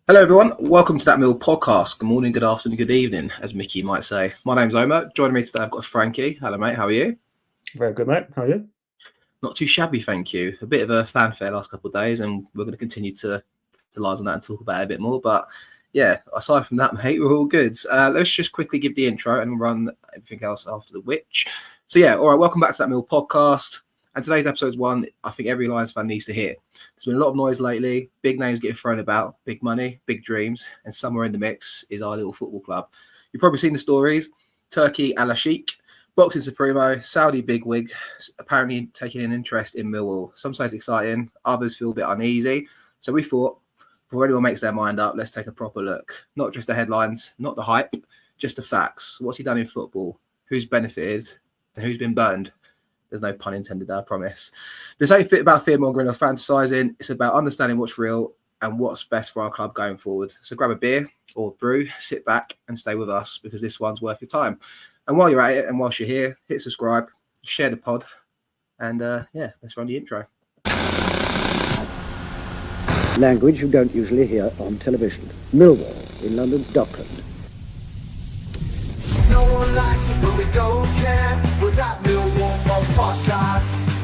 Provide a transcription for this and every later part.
Hello everyone, welcome to That Millwall Podcast. Good morning, good afternoon, good evening, as Mickey might say. My name's Omar. Joining me today I've got Frankie. Hello mate, how are you? Very good mate, how are you? Not too shabby, thank you. A bit of a fanfare last couple of days and we're going to continue to lies on that and talk about it a bit more. But yeah, aside from that mate, we're all good. Let's just quickly give the intro and run everything else after the which. So yeah, all right, welcome back to That Millwall Podcast. And today's episode's one I think every Lions fan needs to hear. There's been a lot of noise lately, big names getting thrown about, big money, big dreams, and somewhere in the mix is our little football club. You've probably seen the stories. Turki Alalshikh, boxing supremo, Saudi bigwig, apparently taking an interest in Millwall. Some say it's exciting, others feel a bit uneasy. So we thought, before anyone makes their mind up, let's take a proper look. Not just the headlines, not the hype, just the facts. What's he done in football? Who's benefited? And who's been burned? There's no pun intended there, I promise. This ain't bit about fear-mongering or fantasising. It's about understanding what's real and what's best for our club going forward. So grab a beer or brew, sit back and stay with us because this one's worth your time. And while you're at it and whilst you're here, hit subscribe, share the pod, and let's run the intro. Language you don't usually hear on television. Millwall in London's Dockland. No one likes us, but we don't care. We're That Millwall Podcast.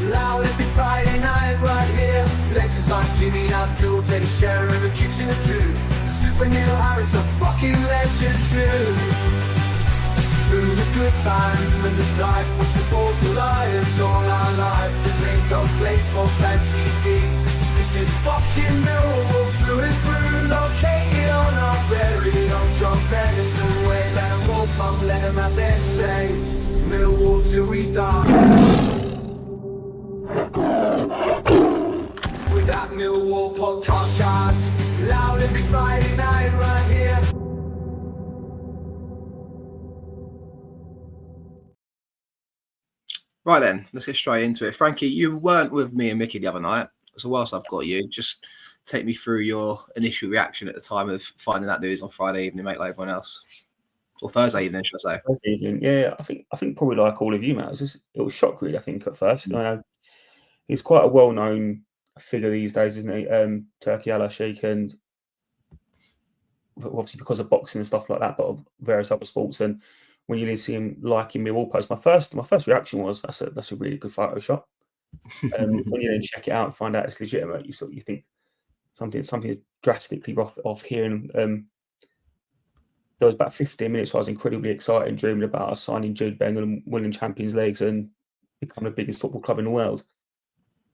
Loud every Friday night right here. Legends like Jimmy Abdul take a share in the kitchen too. Super Neil Harris a fucking legend too. Through the good times and the strife, we support the Lions all our life. This ain't no place for fan TV. This is fucking Millwall through and through. Located on our very own John Benison way. Let them all come, let them have their say. Millwall till we die. With That Millwall Podcast. Loud every Friday night right here. Right then, let's get straight into it. Frankie, you weren't with me and Mickey the other night. So whilst I've got you, just take me through your initial reaction at the time of finding that news on Friday evening, mate, like everyone else. Or Thursday evening, should I say? Thursday evening, yeah. I think probably like all of you, mate. It was shock really. I think at first, he's quite a well-known figure these days, isn't he? Turki Alalshikh, and obviously because of boxing and stuff like that, but of various other sports. And when you see him liking Millwall post, my first reaction was that's a really good Photoshop. When you then check it out and find out it's legitimate, you think something is drastically off here. And there was about 15 minutes where I was incredibly excited and dreaming about us signing Jude Bellingham and winning Champions Leagues and becoming the biggest football club in the world,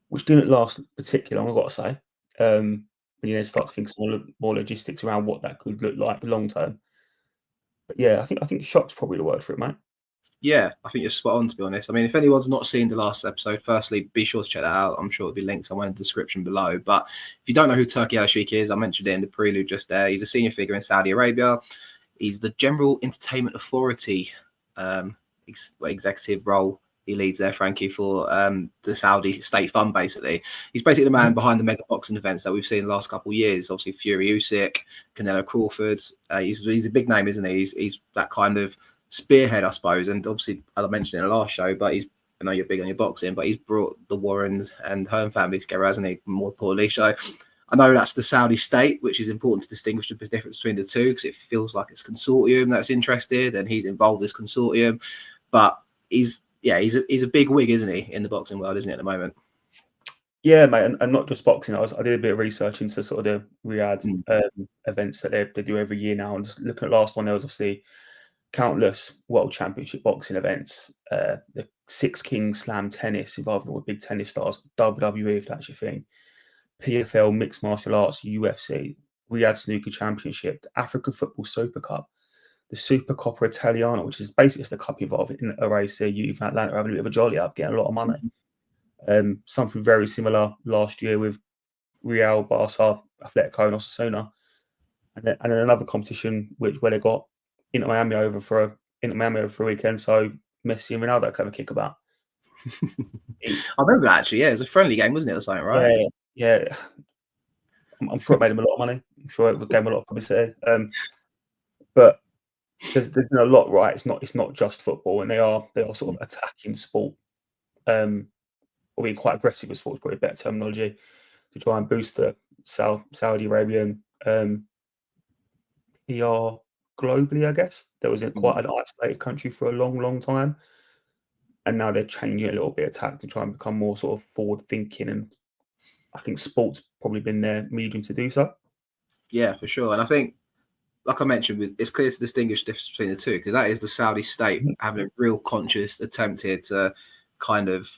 which didn't last particularly long, I've got to say. When you then start to think some more logistics around what that could look like long term. But yeah, I think shock's probably the word for it, mate. Yeah, I think you're spot on, to be honest. I mean, if anyone's not seen the last episode, firstly, be sure to check that out. I'm sure it'll be linked somewhere in the description below. But if you don't know who Turki Alalshikh is, I mentioned it in the prelude just there. He's a senior figure in Saudi Arabia. He's the General Entertainment Authority executive role he leads there, Frankie, for the Saudi state fund, basically. He's basically the man behind the mega boxing events that we've seen the last couple of years. Obviously, Fury Usyk, Canelo Crawford. He's a big name, isn't he? He's that kind of spearhead, I suppose. And obviously, as I mentioned in the last show, but I know you're big on your boxing, but he's brought the Warren and Hearn family together, hasn't he? More importantly. So I know that's the Saudi state, which is important to distinguish the difference between the two because it feels like it's consortium that's interested and he's involved in this consortium. But he's a big wig, isn't he, in the boxing world, isn't he, at the moment? Yeah, mate, and not just boxing. I did a bit of research into sort of the Riyadh events that they do every year now. And just looking at the last one, there was obviously countless World Championship boxing events. The Six Kings Slam tennis involving all big tennis stars, WWE, if that's your thing. PFL Mixed Martial Arts, UFC, Riyadh Snooker Championship, the African Football Super Cup, the Super Coppa Italiana, which is basically just a cup involved in a race here. Youth in Atlanta having a bit of a jolly up, getting a lot of money. Something very similar last year with Real, Barca, Atletico, and Osasuna, and then another competition where they got Inter Miami over for a weekend. So Messi and Ronaldo could have a kick about. I remember that actually. Yeah, it was a friendly game, wasn't it, or something, right? Yeah. I'm sure it made him a lot of money. I'm sure it gave him a lot of publicity. But there's been a lot, right? It's not just football, and they are sort of attacking sport, or being quite aggressive with sport is probably a better terminology, to try and boost the Saudi Arabian PR globally, I guess. There was quite an isolated country for a long, long time. And now they're changing a little bit of tack to try and become more sort of forward thinking. And I think sport's probably been their medium to do so. Yeah, for sure. And I think, like I mentioned, it's clear to distinguish the difference between the two, because that is the Saudi state having a real conscious attempt here to kind of,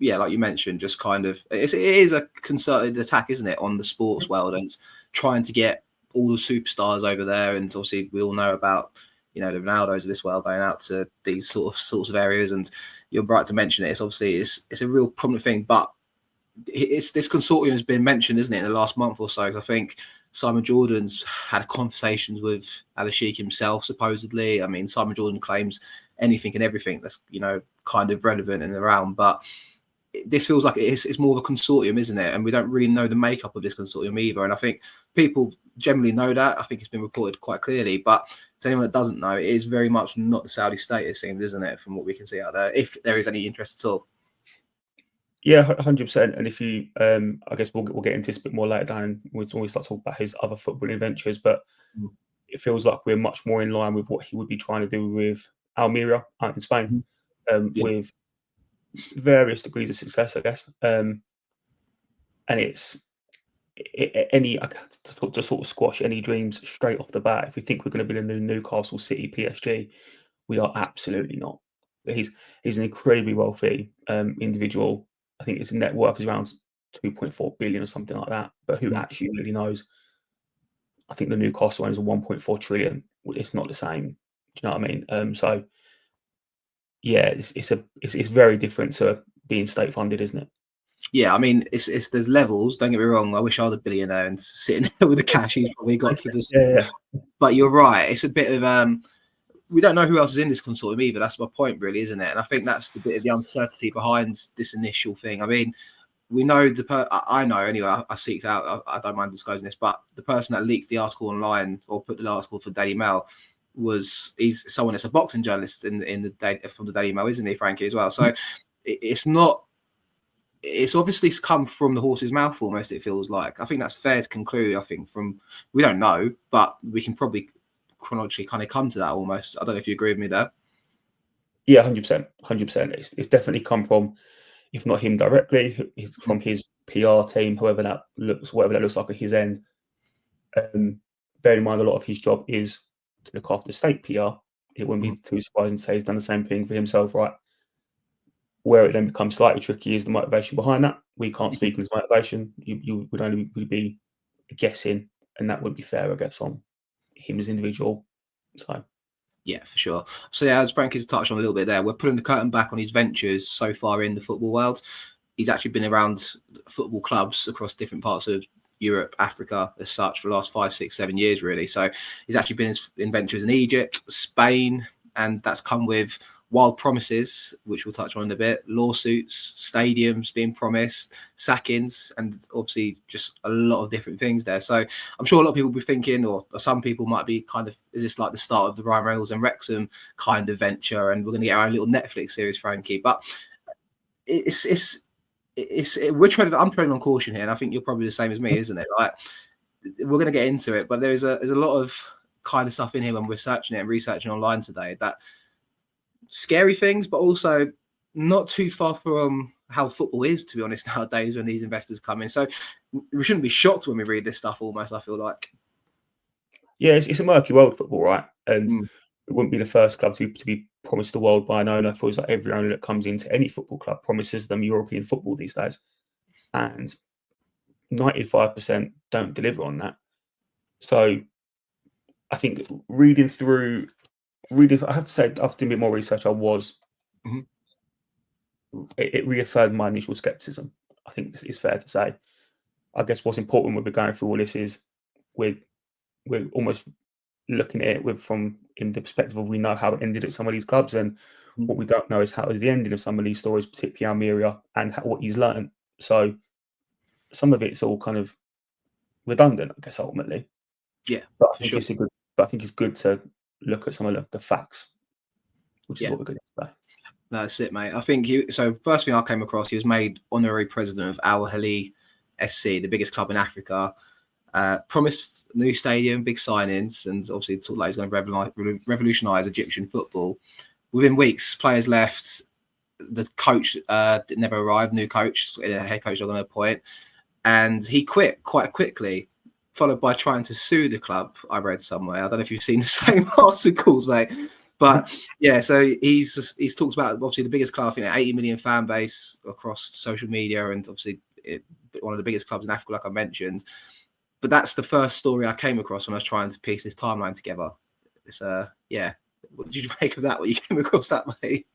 like you mentioned, just kind of, it is a concerted attack, isn't it, on the sports world, and it's trying to get all the superstars over there. And obviously we all know about, the Ronaldos of this world going out to these sorts of areas. And you're right to mention it. It's obviously, it's a real prominent thing, but this consortium has been mentioned, isn't it, in the last month or so. I think Simon Jordan's had conversations with Alashikh himself, supposedly. I mean, Simon Jordan claims anything and everything that's, kind of relevant and around, but this feels like it's more of a consortium, isn't it? And we don't really know the makeup of this consortium either. And I think people generally know that. I think it's been reported quite clearly, but to anyone that doesn't know, it is very much not the Saudi state, it seems, isn't it, from what we can see out there, if there is any interest at all. Yeah, 100%. And if you, I guess we'll get into this a bit more later down when we start talking about his other footballing ventures, but it feels like we're much more in line with what he would be trying to do with Almeria out in Spain, with various degrees of success, I guess. And it's to sort of squash any dreams straight off the bat. If we think we're going to be the new Newcastle City PSG, we are absolutely not. He's an incredibly wealthy individual. I think his net worth is around 2.4 billion or something like that. But who actually really knows? I think the Newcastle owns a 1.4 trillion. It's not the same. Do you know what I mean? So yeah, it's very different to being state funded, isn't it? Yeah, I mean, it's there's levels. Don't get me wrong. I wish I was a billionaire and sitting there with the cash he's probably got to this. Yeah. But you're right. It's a bit of we don't know who else is in this consortium either. That's my point, really, isn't it? And I think that's the bit of the uncertainty behind this initial thing. I mean, we know I know anyway. I seeked out. I don't mind disclosing this, but the person that leaked the article online or put the article for Daily Mail he's someone that's a boxing journalist from the Daily Mail, isn't he, Frankie, as well? So it's not. It's obviously come from the horse's mouth almost, it feels like. I think that's fair to conclude. I think we don't know, but we can probably chronologically kind of come to that almost. I don't know if you agree with me there. Yeah, 100%. It's definitely come from, if not him directly, it's from his PR team, whatever that looks like at his end. Bear in mind, a lot of his job is to look after state PR. It wouldn't be too surprising to say he's done the same thing for himself, right? Where it then becomes slightly tricky is the motivation behind that. We can't speak on his motivation. You would only be guessing, and that would be fair, I guess, on him as an individual. So, yeah, for sure. So, yeah, as Frankie's touched on a little bit there, we're putting the curtain back on his ventures so far in the football world. He's actually been around football clubs across different parts of Europe, Africa, as such, for the last 5, 6, 7 years, really. So, he's actually been in ventures in Egypt, Spain, and that's come with wild promises, which we'll touch on in a bit, lawsuits, stadiums being promised, sackings, and obviously just a lot of different things there. So I'm sure a lot of people will be thinking, or some people might be kind of, is this like the start of the Ryan Reynolds and Wrexham kind of venture, and we're going to get our own little Netflix series, Frankie? But I'm treading on caution here, and I think you're probably the same as me, isn't it? Like, we're going to get into it, but there's a lot of kind of stuff in here when we're searching it and researching online today that scary things, but also not too far from how football is, to be honest, nowadays when these investors come in. So we shouldn't be shocked when we read this stuff almost, I feel like. Yeah, it's a murky world, football, right? And it wouldn't be the first club to be promised the world by an owner. It feels like every owner that comes into any football club promises them European football these days. And 95% don't deliver on that. So I think reading, I have to say, after doing a bit more research, it reaffirmed my initial skepticism. I think it's fair to say. I guess what's important when we're going through all this is we're almost looking at it from in the perspective of, we know how it ended at some of these clubs, and what we don't know is how is the ending of some of these stories, particularly Almeria, and what he's learned. So some of it's all kind of redundant, I guess, ultimately. Yeah, but I think it's good to look at some of the facts, which is what we're going to say. That's it, mate. I think first thing I came across, he was made honorary president of Al Ahly SC, the biggest club in Africa. Promised new stadium, big signings, and obviously talked like he's going to revolutionise Egyptian football. Within weeks, players left. The coach never arrived. New coach, head coach, they're going to appoint, and he quit quite quickly, followed by trying to sue the club. I read somewhere. I don't know if you've seen the same articles, mate. But yeah, so he's talks about obviously the biggest club, 80 million fan base across social media, and obviously one of the biggest clubs in Africa, like I mentioned. But that's the first story I came across when I was trying to piece this timeline together. It's yeah. What did you make of that? What you came across that, mate?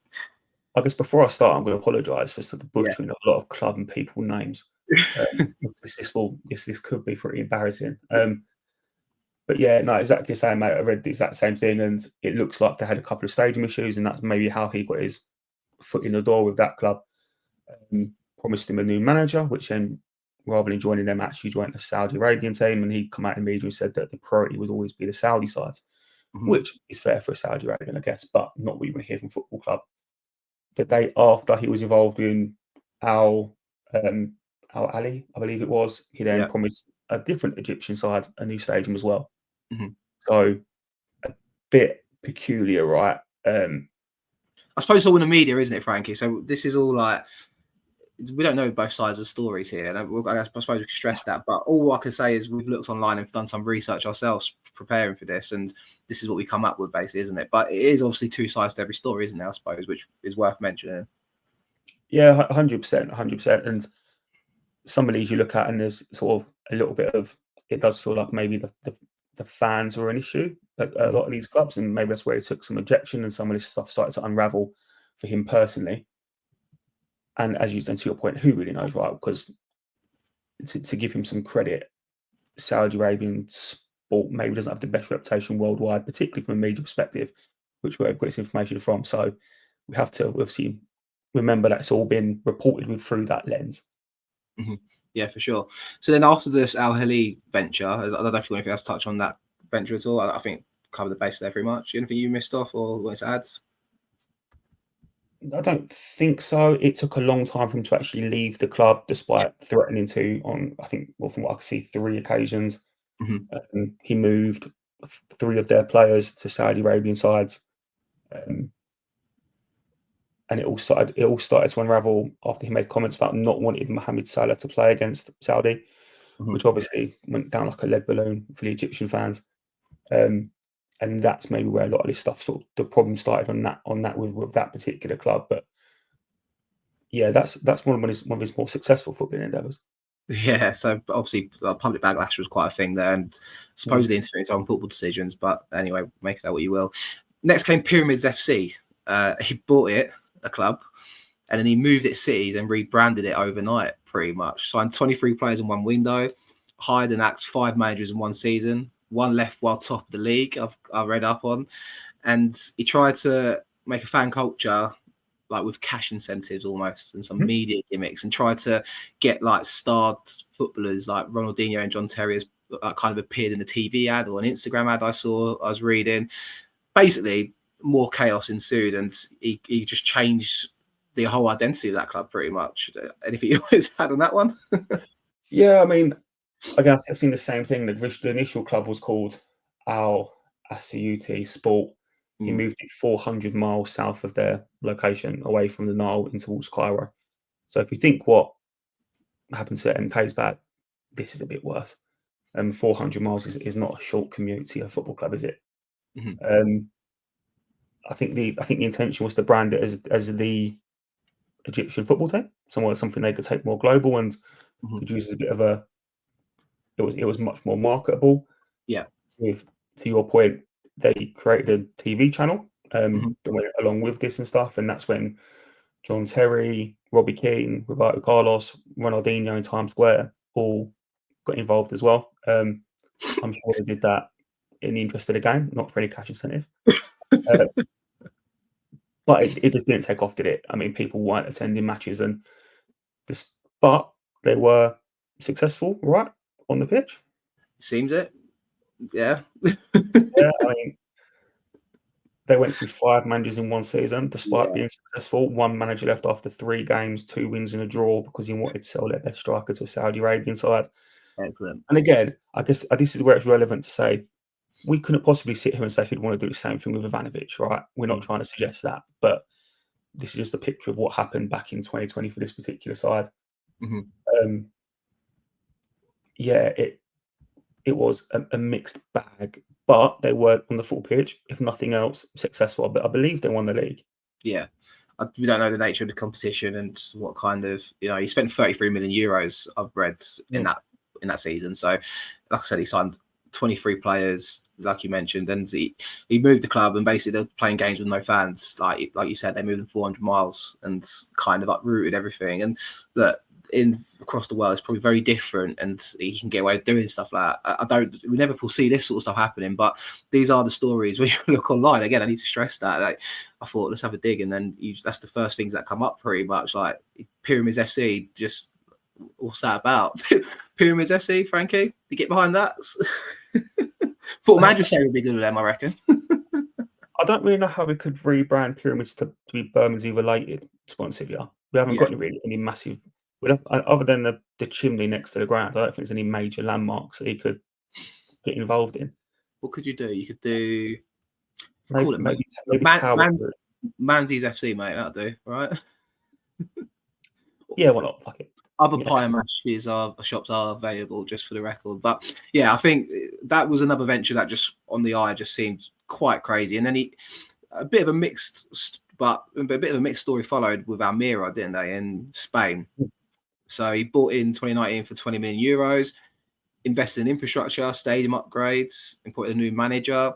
I guess before I start, I'm going to apologise for sort of butchering a lot of club and people names. This could be pretty embarrassing. But yeah, no, exactly the same, mate. I read the exact same thing, and it looks like they had a couple of stadium issues, and that's maybe how he got his foot in the door with that club. Promised him a new manager, which then, rather than joining them, actually joined the Saudi Arabian team, and he come out in media and said that the priority would always be the Saudi side, which is fair for a Saudi Arabian, I guess, but not what you want to hear from a football club. The day after he was involved in Al Ali, I believe it was, he then promised a different Egyptian side a new stadium as well. So a bit peculiar, right? I suppose it's all in the media, isn't it, Frankie? So this is all like, we don't know both sides of the stories here, and I suppose we can stress that. But all I can say is we've looked online and done some research ourselves preparing for this, and this is what we come up with, basically, isn't it? But it is obviously two sides to every story, isn't it? I suppose, which is worth mentioning. Yeah, 100%. And some of these you look at, and there's sort of a little bit of, it does feel like maybe the fans were an issue at a lot of these clubs, and maybe that's where he took some objection, and some of this stuff started to unravel for him personally. And as you said, to your point, who really knows, right? Because to give him some credit, Saudi Arabian sport maybe doesn't have the best reputation worldwide, particularly from a media perspective, which we've got this information from. So we have to obviously remember that it's all been reported with through that lens. Yeah, for sure. So then after this Al Hilal venture, I don't know if you want anything else to touch on that venture at all. I think covered the base there pretty much. Anything you missed off or wanted to add? I don't think so. It took a long time for him to actually leave the club, despite threatening to on, I think, well, from what I can see, 3 occasions. He moved 3 of their players to Saudi Arabian sides. And it all started to unravel after he made comments about not wanting Mohamed Salah to play against Saudi, which obviously went down like a lead balloon for the Egyptian fans. And that's maybe where a lot of this stuff, sort of the problem started on that with that particular club. But yeah, that's one of his more successful footballing endeavours. Yeah, so obviously public backlash was quite a thing there, and supposedly interfering on football decisions. But anyway, make of that what you will. Next came Pyramids FC. He bought it, a club, and then he moved it cities and rebranded it overnight, pretty much. Signed 23 players in one window, hired and axed 5 managers in one season. One left while top of the league, I've read up on. And he tried to make a fan culture like with cash incentives almost and some media gimmicks, and tried to get like starred footballers like Ronaldinho and John Terry as kind of appeared in the TV ad or an Instagram ad I was reading. Basically, more chaos ensued, and he just changed the whole identity of that club pretty much. Anything you want to add on that one? Yeah, I mean, I guess I've seen the same thing. The initial club was called Al Asyuti Sport. He moved it 400 miles south of their location, away from the Nile, into towards Cairo. So if you think what happened to MK's back, this is a bit worse. 400 miles is not a short commute to a football club, is it? I think the intention was to brand it as the Egyptian football team, something they could take more global and could use as a bit of a. It was much more marketable. Yeah. To your point, they created a TV channel that went along with this and stuff, and that's when John Terry, Robbie Keane, Roberto Carlos, Ronaldinho in Times Square all got involved as well. I'm sure they did that in the interest of the game, not for any cash incentive. But it just didn't take off, did it? I mean, people weren't attending matches, but they were successful, right, on the pitch. Seems it. Yeah. Yeah, I mean, they went through 5 managers in one season, despite being successful. 1 manager left after 3 games, 2 wins and a draw, because he wanted to sell their best striker to a Saudi Arabian side. Excellent. And again, I guess this is where it's relevant to say we couldn't possibly sit here and say he'd want to do the same thing with Ivanovic, right? We're not trying to suggest that, but this is just a picture of what happened back in 2020 for this particular side. Yeah, it was a mixed bag, but they were on the full pitch, if nothing else, successful. But I believe they won the league. Yeah. We don't know the nature of the competition and what kind of, he spent 33 million euros, I've read, in that season. So, like I said, he signed 23 players, like you mentioned, and he moved the club, and basically they're playing games with no fans. Like you said, they moved them 400 miles and kind of uprooted everything. And look, across the world, it's probably very different, and he can get away with doing stuff like that. We never foresee this sort of stuff happening, but these are the stories when you look online. Again, I need to stress that. Like, I thought, let's have a dig, and then that's the first things that come up pretty much. Like Pyramids FC, just what's that about? Pyramids FC, Frankie, you get behind that? Thought Manchester would be good with them, I reckon. I don't really know how we could rebrand Pyramids to be Bermondsey related, to be honest with you. We haven't got any massive, other than the chimney next to the ground. I don't think there's any major landmarks that he could get involved in. What could you do? You could do maybe Manzies FC, mate. That'll do, right? Yeah, why not? Fuck it. Other pie and mash shops are available, just for the record. But yeah, I think that was another venture that just on the eye just seemed quite crazy. And then a bit of a mixed story followed with Almeria, didn't they, in Spain? So he bought in 2019 for 20 million euros, invested in infrastructure, stadium upgrades, imported a new manager.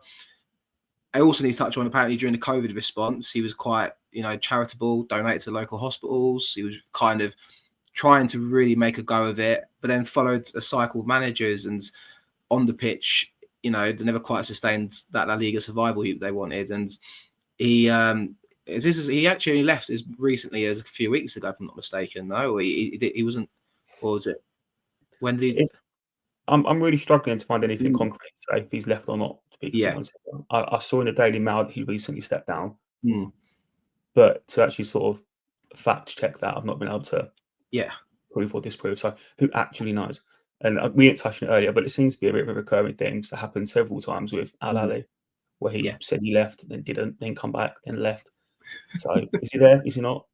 I also need to touch on, apparently during the COVID response, he was quite, charitable, donated to local hospitals. He was kind of trying to really make a go of it, but then followed a cycle of managers, and on the pitch, they never quite sustained that La Liga survival they wanted. And he actually left as recently as a few weeks ago, if I'm not mistaken. No, he wasn't. Or was it? When did he? I'm really struggling to find anything concrete to say if he's left or not. To be honest, I saw in the Daily Mail that he recently stepped down, but to actually sort of fact check that, I've not been able to. Prove or disprove. So who actually knows? And we didn't touch on it earlier, but it seems to be a bit of a recurring theme that happened several times with Al Ali, where he said he left, then didn't, then come back, then left. So is he there? Is he not?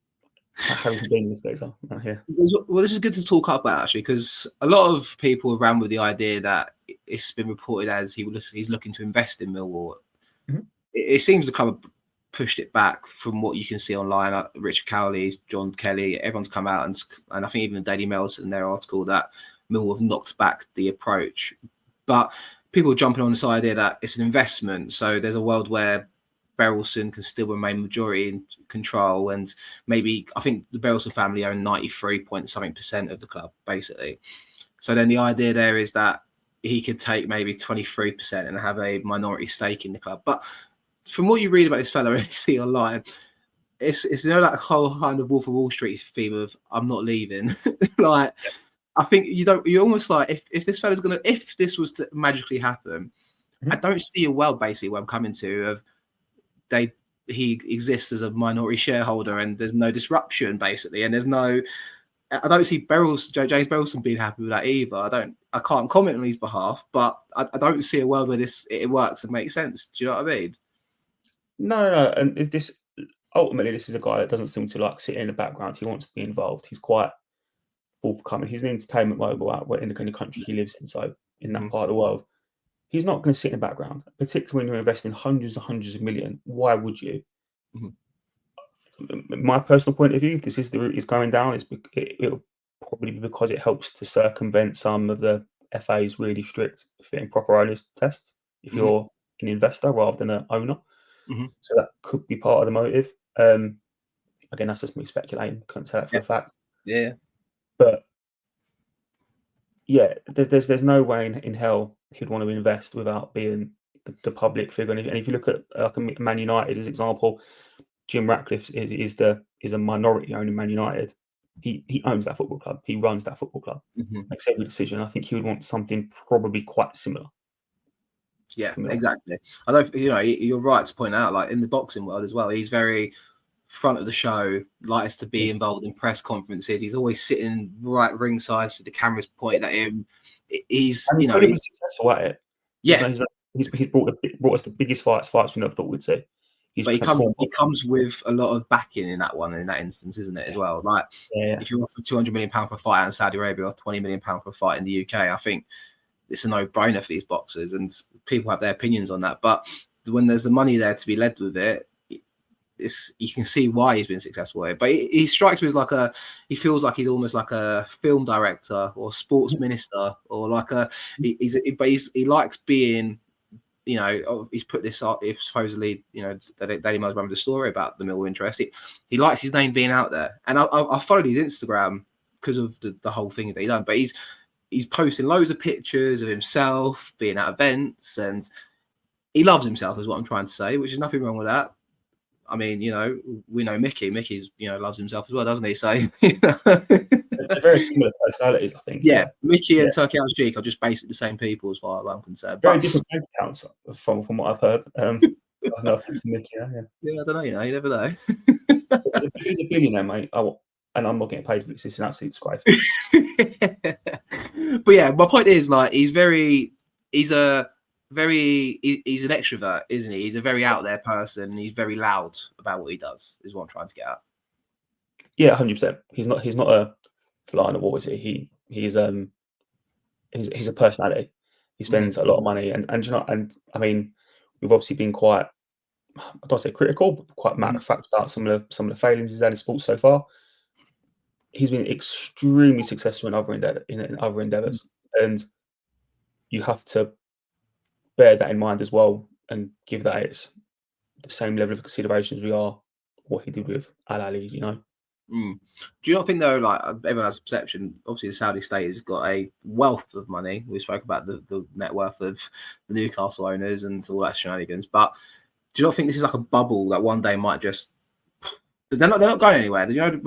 How have you been these days? Here. Well, this is good to talk about actually, because a lot of people ran with the idea that it's been reported as he's looking to invest in Millwall. It seems the club pushed it back from what you can see online. Richard Cowley, John Kelly, everyone's come out, and I think even the Daily Mail's in their article that Millwall have knocked back the approach. But people are jumping on this idea that it's an investment, so there's a world where Berylson can still remain majority in control, and maybe I think the Berylson family own 93% of the club, basically. So then the idea there is that he could take maybe 23% and have a minority stake in the club. But from what you read about this fellow and see online, it's that whole kind of Wolf of Wall Street theme of I'm not leaving. I think you're almost like if this fella's if this was to magically happen, I don't see a world basically where I'm coming to of he exists as a minority shareholder and there's no disruption basically, and I don't see James Berylson being happy with that either. I can't comment on his behalf, but I don't see a world where it works and makes sense. Do you know what I mean? No. And this is a guy that doesn't seem to like sit in the background. He wants to be involved. He's quite forthcoming. He's an entertainment mogul out in the country he lives in. So in that part of the world, he's not going to sit in the background, particularly when you're investing hundreds and hundreds of million. Why would you? My personal point of view, if this is the route he's going down, it'll probably be because it helps to circumvent some of the FA's really strict fit and proper owners tests if you're an investor rather than an owner. So that could be part of the motive. Again, that's just me speculating. Couldn't say that for a fact. Yeah. But yeah, there's no way in hell he'd want to invest without being the public figure. And if you look at like Man United as an example, Jim Ratcliffe is a minority owner in Man United. He owns that football club. He runs that football club. Makes every decision. I think he would want something probably quite similar. Yeah, exactly. I don't. You're right to point out, like in the boxing world as well, he's very front of the show. Likes to be involved in press conferences. He's always sitting right ringside, so the camera's pointed at him. he's and you he's know really been successful at it. yeah. He's brought us the biggest fights we never thought we'd see. But he comes with a lot of backing in that instance, isn't it, as well? Like, if you offer £200 million for a fight out in Saudi Arabia or £20 million for a fight in the UK, I think it's a no-brainer for these boxers, and people have their opinions on that. But when there's the money there to be led with it, you can see why he's been successful here. But he strikes me as he feels like he's almost like a film director or sports minister, or like he likes being. You know, he's put this up. If supposedly, you know, that Daily Mail's running the story about the Millwall interest. He likes his name being out there, and I followed his Instagram because of the whole thing that he done. But he's posting loads of pictures of himself being at events, and he loves himself, is what I'm trying to say. Which is nothing wrong with that. I mean, you know, we know Mickey. Mickey's, you know, loves himself as well, doesn't he? So, you know. They're very similar personalities, I think. Yeah, Mickey and Turki Alalshikh are just basically the same people, as far as I'm concerned. Very different bank accounts from what I've heard. No offense to Mickey, yeah, I don't know. You know, you never know. If he's a billionaire, mate, and I'm not getting paid for this. It's an absolute disgrace. But yeah, my point is, like, he's an extrovert, isn't he? He's a very out there person, and he's very loud about what he does, is what I'm trying to get at. Yeah, 100%. He's not a fly on the wall, is he? He's a personality. He spends a lot of money, and you know, and I mean, we've obviously been quite, I don't say critical, but quite matter of fact about some of the failings he's had in sports so far. He's been extremely successful in other endeavors, and you have to bear that in mind as well, and give that it's the same level of consideration as we are what he did with Al Ali, you know. Do you not think, though, like, everyone has a perception, obviously the Saudi state has got a wealth of money. We spoke about the net worth of the Newcastle owners and all that shenanigans, but do you not think this is like a bubble that one day might just, they're not going anywhere? You know,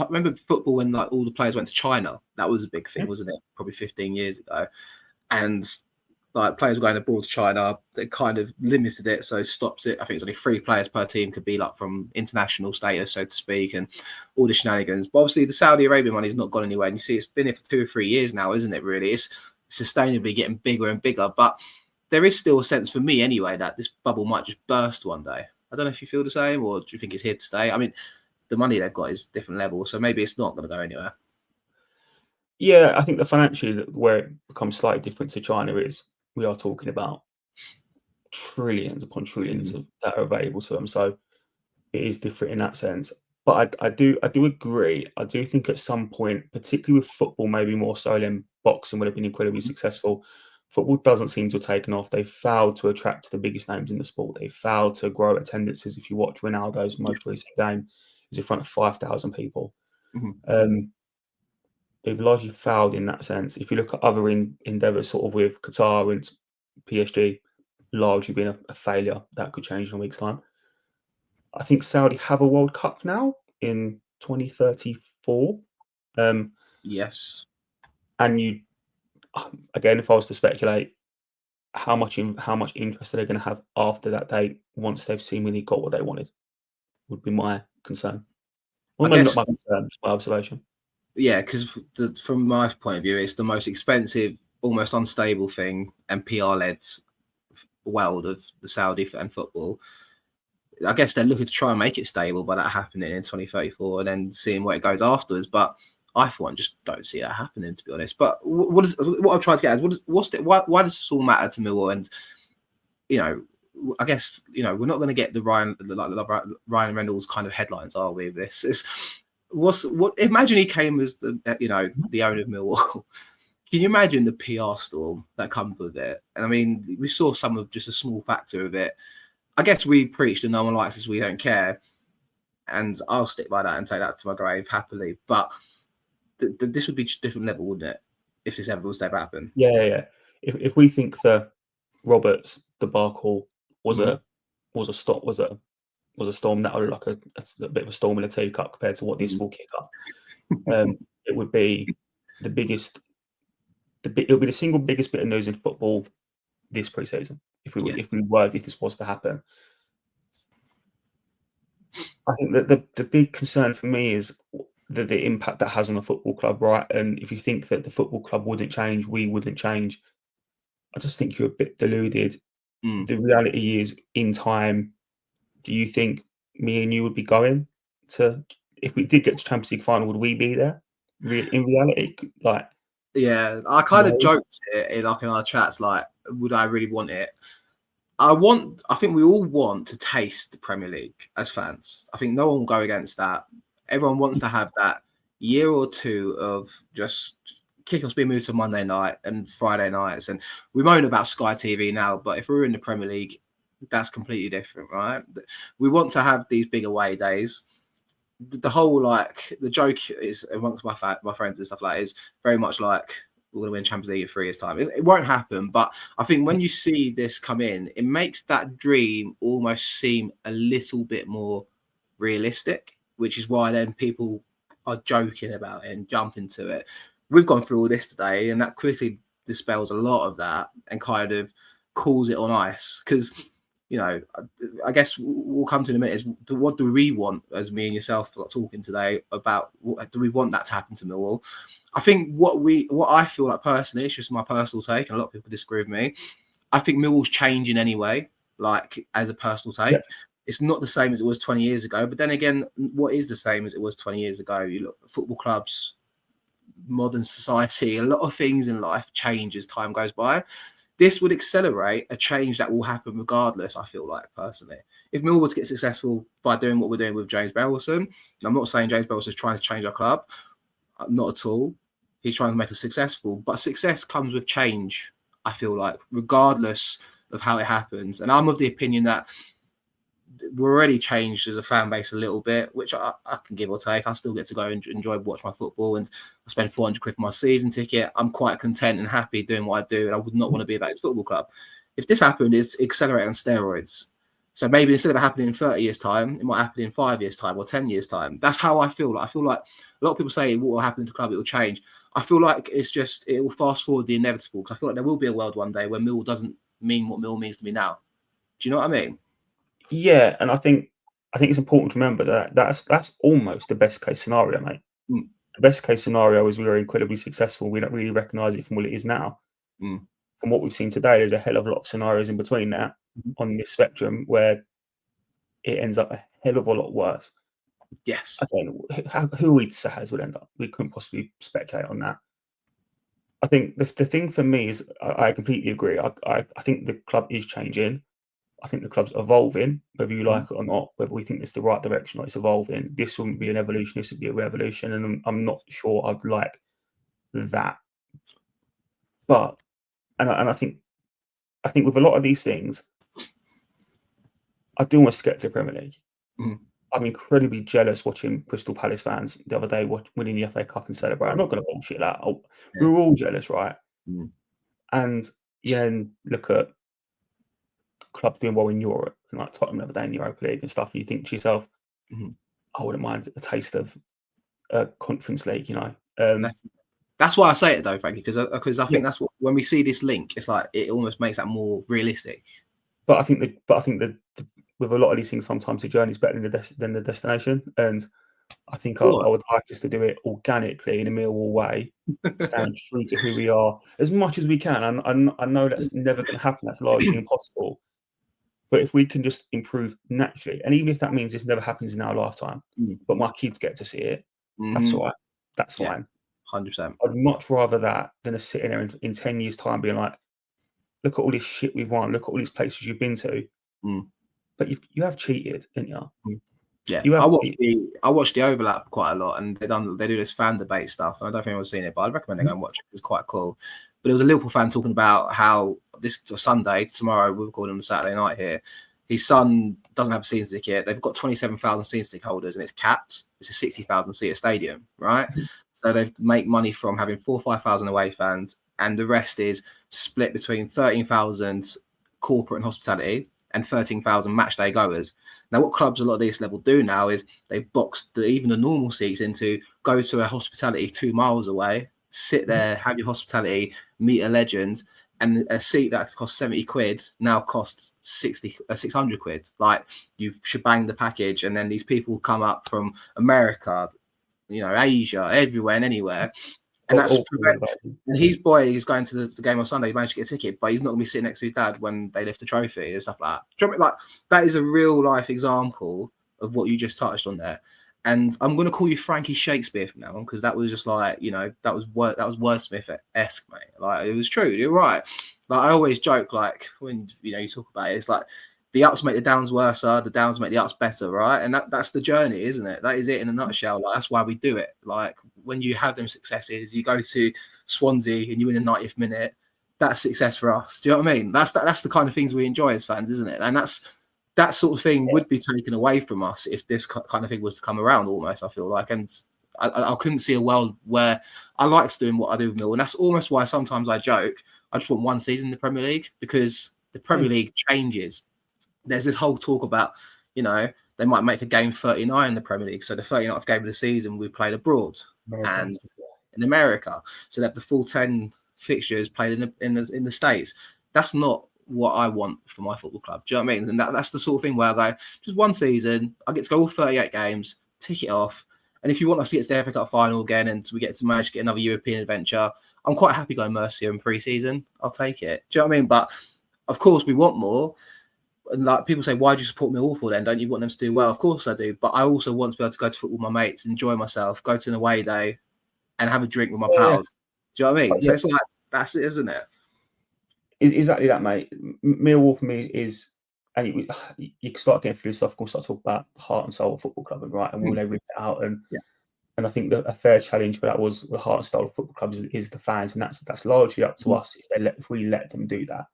remember football when, like, all the players went to China? That was a big thing, wasn't it? Probably 15 years ago. And like, players were going abroad to China, they kind of limited it, so stops it. I think it's only 3 players per team could be, like, from international status, so to speak, and all the shenanigans. But obviously the Saudi Arabia money's not gone anywhere, and you see it's been here for 2 or 3 years now, isn't it? Really, it's sustainably getting bigger and bigger. But there is still a sense, for me anyway, that this bubble might just burst one day. I don't know if you feel the same, or do you think it's here to stay? I mean, the money they've got is different levels, so maybe it's not going to go anywhere. Yeah, I think the financially where it becomes slightly different to China is we are talking about trillions upon trillions that are available to them. So it is different in that sense. But I do agree. I do think at some point, particularly with football, maybe more so than boxing would have been incredibly successful. Football doesn't seem to have taken off. They failed to attract the biggest names in the sport. They failed to grow attendances. If you watch Ronaldo's most recent game, he's in front of 5,000 people. They've largely failed in that sense. If you look at other endeavours, sort of with Qatar and PSG, largely been a failure. That could change in a week's time. I think Saudi have a World Cup now in 2034. Yes. And you, again, if I was to speculate, how much interest are they going to have after that date once they've seemingly got what they wanted, would be my concern. Well, maybe not my concern, it's my observation. Yeah, because from my point of view, it's the most expensive, almost unstable thing and PR-led world of the Saudi and football. I guess they're looking to try and make it stable by that happening in 2034 and then seeing where it goes afterwards. But I, for one, just don't see that happening, to be honest. But what I'm trying to get at is why does this all matter to Millwall? And, you know, I guess, you know, we're not going to get the Ryan Reynolds kind of headlines, are we? This imagine he came as the owner of Millwall. Can you imagine the PR storm that comes with it? And I mean, we saw some of just a small factor of it. I guess we preached and no one likes us, we don't care. And I'll stick by that and take that to my grave happily. But this would be just a different level, wouldn't it? If this ever was to ever happen. Yeah. If we think the Roberts debacle was a storm that would like a bit of a storm in a teacup compared to what this will kick up, it would be the biggest. It would be the single biggest bit of news in football this pre-season if this was to happen. I think that the big concern for me is the impact that has on a football club, right? And if you think that the football club wouldn't change, we wouldn't change, I just think you're a bit deluded. The reality is, in time, do you think me and you would be going to, if we did get to Champions League final, would we be there? In reality, like, yeah, I kind of joked it in our chats, like, would I really want it? I think we all want to taste the Premier League as fans. I think no one will go against that. Everyone wants to have that year or two of just kickoffs being moved to Monday night and Friday nights. And we moan about Sky TV now, but if we were in the Premier League, that's completely different, right? We want to have these big away days. The whole, like, the joke is amongst my friends and stuff like that, is very much like, we're going to win Champions League in 3 years' time. It won't happen, but I think when you see this come in, it makes that dream almost seem a little bit more realistic, which is why then people are joking about it and jump into it. We've gone through all this today, and that quickly dispels a lot of that and kind of cools it on ice. Because, you know, I guess we'll come to in a minute, is what do we want, as me and yourself are talking today about, do we want that to happen to Millwall? I think what I feel like personally, it's just my personal take, and a lot of people disagree with me. I think Millwall's changing anyway, like, as a personal take. Yeah. It's not the same as it was 20 years ago. But then again, what is the same as it was 20 years ago? You look at football clubs, modern society, a lot of things in life change as time goes by. This would accelerate a change that will happen regardless, I feel like, personally. If Millwall was to get successful by doing what we're doing with James Berylson, I'm not saying James Berylson is trying to change our club. Not at all. He's trying to make us successful. But success comes with change, I feel like, regardless of how it happens. And I'm of the opinion that we're already changed as a fan base a little bit, which I can give or take. I still get to go and watch my football, and I spend 400 quid for my season ticket. I'm quite content and happy doing what I do, and I would not want to be about this football club. If this happened, it's accelerate on steroids. So maybe instead of it happening in 30 years' time, it might happen in 5 years' time or 10 years' time. That's how I feel. I feel like a lot of people say, what will happen to the club? It will change. I feel like it will fast forward the inevitable, because I feel like there will be a world one day where Millwall doesn't mean what Millwall means to me now. Do you know what I mean? Yeah, and I think it's important to remember that that's almost the best case scenario, mate. The best case scenario is we are incredibly successful. We don't really recognise it from what it is now. From what we've seen today, there's a hell of a lot of scenarios in between that on this spectrum where it ends up a hell of a lot worse. Yes. Again, who we'd say would end up, we couldn't possibly speculate on that. I think the thing for me is, I completely agree. I think the club is changing. I think the club's evolving, whether you like it or not, whether we think it's the right direction or it's evolving. This wouldn't be an evolution, this would be a revolution. And I'm not sure I'd like that. But, and I think with a lot of these things, I do want to get to the Premier League. I'm incredibly jealous watching Crystal Palace fans the other day winning the FA Cup and celebrate. I'm not going to bullshit that. We were all jealous, right? And and look at clubs doing well in Europe, and like Tottenham the other day in the Europa League and stuff. And you think to yourself, I wouldn't mind a taste of a Conference League, you know. That's why I say it though, Frankie, because I think that's what, when we see this link, it's like it almost makes that more realistic. But I think that with a lot of these things, sometimes the journey is better than the destination. And I think I would like us to do it organically in a Millwall way, stand true to who we are as much as we can. And I know that's never going to happen. That's largely impossible. But if we can just improve naturally, and even if that means this never happens in our lifetime, but my kids get to see it, that's all right. That's fine. 100%. I'd much rather that than us sitting there in 10 years' time being like, look at all this shit we've won. Look at all these places you've been to. But you have cheated, didn't you? Yeah, I watched the overlap quite a lot, and they do this fan debate stuff. And I don't think anyone's seen it, but I'd recommend they go and watch it. It's quite cool. But there was a Liverpool fan talking about how this Sunday, tomorrow, we're recording on Saturday night here, his son doesn't have a season ticket. They've got 27,000 season ticket holders, and it's capped. It's a 60,000 seat stadium, right? So they make money from having 4,000 or 5,000 away fans, and the rest is split between 13,000 corporate and hospitality and 13,000 match day goers. Now, what clubs a lot of this level do now is they box even the normal seats into go to a hospitality 2 miles away, sit there, have your hospitality, meet a legend, and a seat that costs 70 quid now costs 600 quid. Like, you should bang the package, and then these people come up from America, Asia, everywhere and anywhere. And that's and his boy is going to the game on Sunday. He managed to get a ticket, but he's not going to be sitting next to his dad when they lift the trophy and stuff like that. Like, that is a real life example of what you just touched on there. And I'm going to call you Frankie Shakespeare from now on, because that was just like, that was Wordsmith-esque, mate. Like, it was true. You're right. Like, I always joke, like, when you talk about it, it's like the ups make the downs worse, the downs make the ups better, right? And that's the journey, isn't it? That is it in a nutshell. Like, that's why we do it. Like, when you have them successes, you go to Swansea and you win the 90th minute, that's success for us. Do you know what I mean? That's the kind of things we enjoy as fans, isn't it? And that sort of thing would be taken away from us if this kind of thing was to come around, almost, I feel like. And I couldn't see a world where I liked doing what I do with Mill. And that's almost why sometimes I joke, I just want one season in the Premier League, because the Premier League changes. There's this whole talk about, they might make a game 39 in the Premier League. So the 39th game of the season we played abroad and in America. So they have the full 10 fixtures played in the States. That's not what I want for my football club. Do you know what I mean? And that's the sort of thing where I go, just one season, I get to go all 38 games, tick it off. And if you want us to get to the FA Cup final again and we get to manage to get another European adventure, I'm quite happy going Mercia in pre-season. I'll take it. Do you know what I mean? But of course we want more. And like, people say, why do you support Millwall for then? Don't you want them to do well? Of course I do. But I also want to be able to go to football with my mates, enjoy myself, go to an away day and have a drink with my pals. Do you know what I mean? So it's like, that's it, isn't it? Exactly that, mate. Millwall for me is, and you can start getting philosophical, start talking about heart and soul of football club, right? And will they rip it out? And I think that a fair challenge for that was the heart and soul of football clubs is the fans, and that's largely up to us if we let them do that.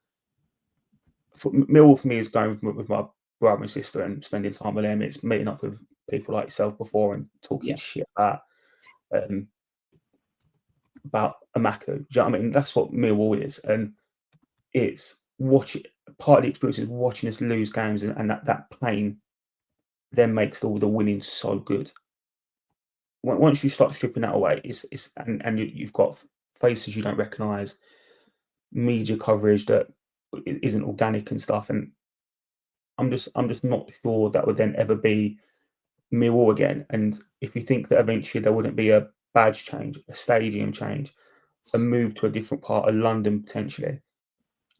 Millwall for me is going with my brother and sister and spending time with them. It's meeting up with people like yourself before and talking shit about Amaku. Do you know what I mean? That's what Millwall is, and it's part of the experience is watching us lose games, and that pain then makes all the winning so good. Once you start stripping that away, you've got faces you don't recognise, media coverage that isn't organic and stuff, and I'm just not sure that would then ever be Millwall again. And if you think that eventually there wouldn't be a badge change, a stadium change, a move to a different part of London potentially,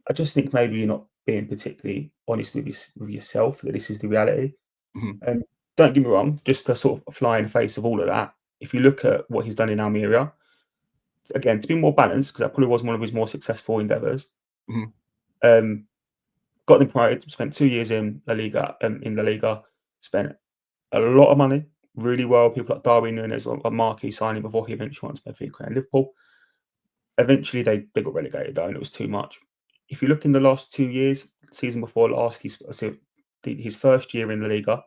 I just think maybe you're not being particularly honest with yourself that this is the reality. And don't get me wrong, just to sort of fly in the face of all of that, if you look at what he's done in Almeria, again, to be more balanced, because that probably was one of his more successful endeavours. Got them promoted, spent 2 years in La Liga, spent a lot of money, really well. People like Darwin Núñez, a marquee signing before he eventually went to Benfica and Liverpool. Eventually, they got relegated though, and it was too much. If you look in the last 2 years, season before last, his first year in La Liga,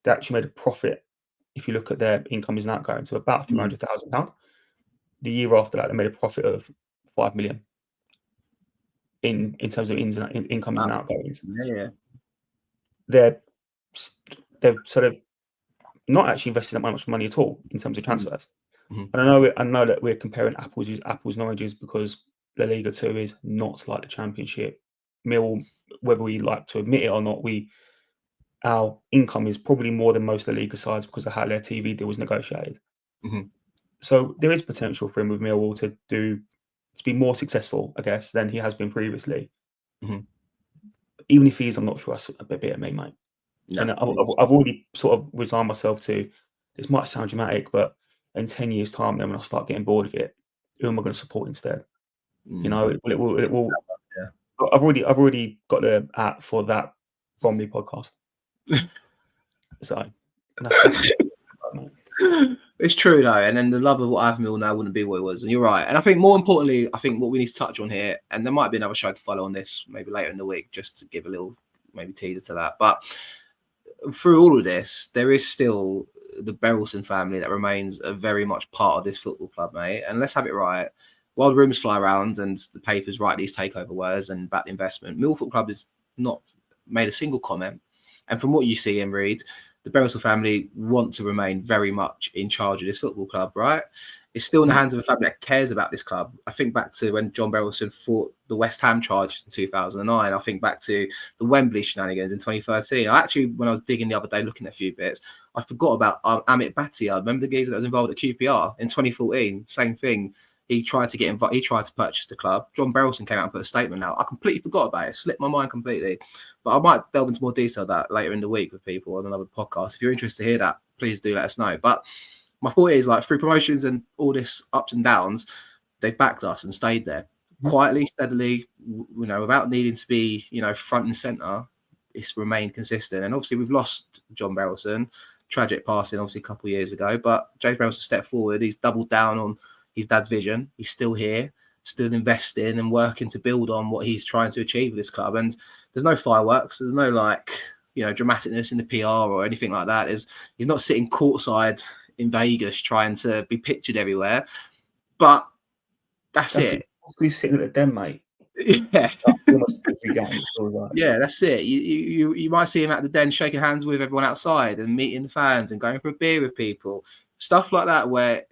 they actually made a profit. If you look at their income is now going to about £300,000. The year after that, they made a profit of 5 million in terms of incomes and outgoings. They've sort of not actually invested that much money at all in terms of transfers. And I know that we're comparing apples and oranges, because La Liga 2 is not like the Championship. Millwall, whether we like to admit it or not, our income is probably more than most La Liga sides because of how their TV deal was negotiated. So there is potential for him with Millwall to be more successful, I guess, than he has been previously. Even if he is, I'm not sure that's a bit of me, mate. No, and I've already sort of resigned myself to, this might sound dramatic, but in 10 years' time, then when I start getting bored of it, who am I going to support instead? You know, it will. I've already got the app for that Bromley podcast. So that's it's true though, and then the love of what I have Mill now wouldn't be what it was. And you're right. And I think more importantly, I think what we need to touch on here, and there might be another show to follow on this maybe later in the week, just to give a little maybe teaser to that. But through all of this, there is still the Berylson family that remains a very much part of this football club, mate. And let's have it right. While the rumours fly around and the papers write these takeover words and back the investment, Millwall Football Club has not made a single comment. And from what you see and read, the Berylson family want to remain very much in charge of this football club, right? It's still in the hands of a family that cares about this club. I think back to when John Berylson fought the West Ham charges in 2009. I think back to the Wembley shenanigans in 2013. I actually, when I was digging the other day, looking at a few bits, I forgot about Amit Bhatia. Remember the geezer that was involved at QPR in 2014? Same thing. He tried to get involved. He tried to purchase the club. John Berylson came out and put a statement out. I completely forgot about it. It slipped my mind completely. But I might delve into more detail of that later in the week with people on another podcast. If you're interested to hear that, please do let us know. But my thought is, like, through promotions and all this ups and downs, they backed us and stayed there quietly, steadily, without needing to be, front and centre. It's remained consistent. And obviously we've lost John Berylson, tragic passing obviously a couple of years ago, but James Berylson stepped forward. He's doubled down on his dad's vision. He's still here, still investing and working to build on what he's trying to achieve with this club. And there's no fireworks. There's no dramaticness in the PR or anything like that. He's not sitting courtside in Vegas trying to be pictured everywhere. But that's it. He's sitting at the den, mate. Yeah. Almost every game, it feels like. Yeah, that's it. You might see him at the den shaking hands with everyone outside and meeting the fans and going for a beer with people. Stuff like that, where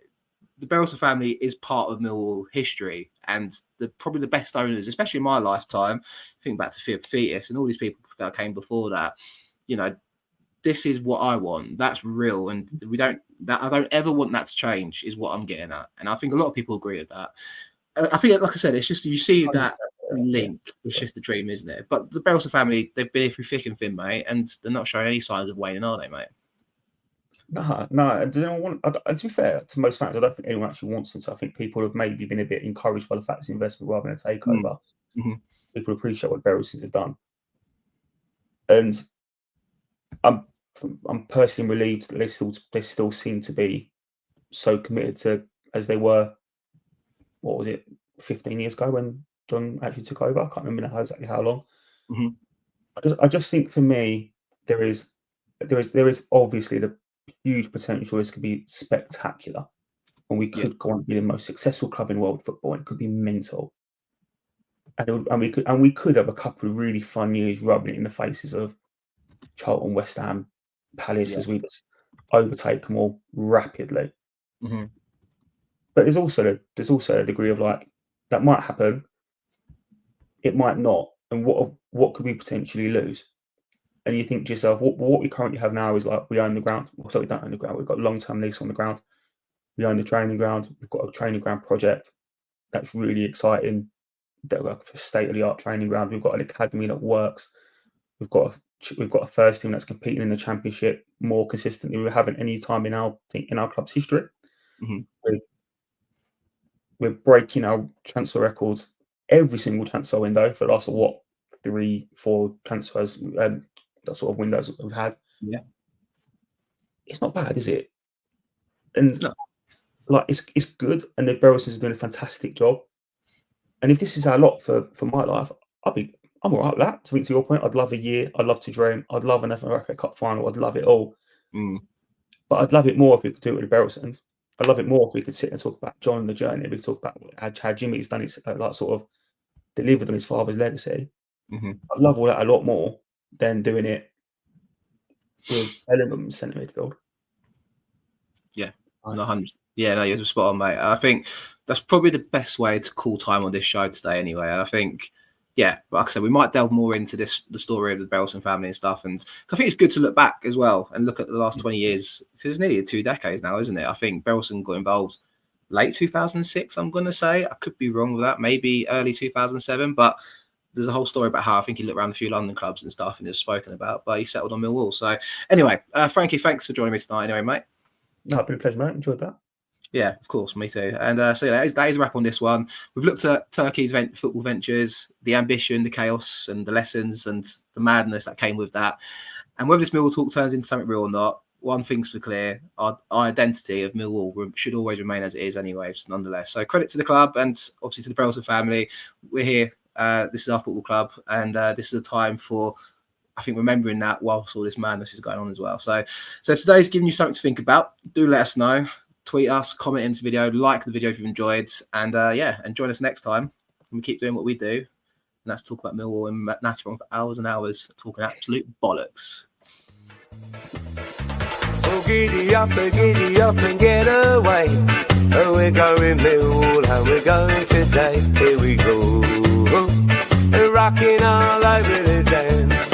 the Berylson family is part of Millwall history, and probably the best owners, especially in my lifetime. Think back to Fetus and all these people that came before that. This is what I want. That's real, and I don't ever want that to change. Is what I'm getting at, and I think a lot of people agree with that. I think, like I said, it's just you see that link. It's just a dream, isn't it? But the Berylson family, they've been through thick and thin, mate, and they're not showing any signs of waning, are they, mate? No. Does anyone want? To be fair to most fans, I don't think anyone actually wants them to. I think people have maybe been a bit encouraged by the fact it's investment rather than a takeover. Mm-hmm. People appreciate what Berylsons have done, and I'm personally relieved that they still seem to be so committed to as they were. What was it, 15 years ago when John actually took over? I can't remember now exactly how long. Mm-hmm. I just think for me there is obviously the huge potential. This could be spectacular, and we could go on to be the most successful club in world football. And it could be mental, and we could have a couple of really fun years rubbing it in the faces of Charlton, West Ham, Palace as we just overtake them all rapidly. Mm-hmm. But there's also a degree of like that might happen, it might not, and what could we potentially lose? And you think to yourself, what we currently have now is like we own the ground. So we don't own the ground. We've got a long-term lease on the ground. We own the training ground. We've got a training ground project that's really exciting. That like a state-of-the-art training ground. We've got an academy that works. We've got a first team that's competing in the championship more consistently than we haven't any time in our club's history. Mm-hmm. We're breaking our transfer records every single transfer window for the last 3-4 transfers, that sort of windows that we've had. Yeah, it's not bad, is it? And like it's good, and the Berylsons are doing a fantastic job. And if this is our lot for my life, I'm all right with that. To your point, I'd love a year. I'd love to dream. I'd love an FA Cup final. I'd love it all. But I'd love it more if we could do it with the Berylsons. I'd love it more if we could sit and talk about John and the journey. We could talk about how Jimmy's done his sort of delivered on his father's legacy. Mm-hmm. I'd love all that a lot more than doing it with Bellingham centre midfield. Yeah, 100. Yeah, no, you're spot on, mate. I think that's probably the best way to call time on this show today, anyway. And I think, like I said, we might delve more into the story of the Berylson family and stuff. And I think it's good to look back as well and look at the last 20 years, because it's nearly 2 decades now, isn't it? I think Berylson got involved late 2006, I'm going to say. I could be wrong with that. Maybe early 2007. But there's a whole story about how I think he looked around a few London clubs and stuff and has spoken about, but he settled on Millwall. So anyway, Frankie, thanks for joining me tonight anyway, mate. No, it's been a pleasure, mate. Enjoyed that. Yeah, of course, me too. And so that is a wrap on this one. We've looked at Turkey's football ventures, the ambition, the chaos, and the lessons and the madness that came with that. And whether this Millwall talk turns into something real or not, one thing's for clear: our identity of Millwall should always remain as it is, anyway. Nonetheless, so credit to the club and obviously to the Berylson family. We're here. This is our football club, and this is a time for, I think, remembering that whilst all this madness is going on as well. So if today's giving you something to think about, do let us know. Tweet us, comment in this video, like the video if you've enjoyed, and and join us next time. And we keep doing what we do, and that's talk about Millwall and Natterong for hours and hours, talking absolute bollocks. Oh, giddy up and get away. Oh, we're going Millwall and we're going today. Here we go, rocking all over the dance.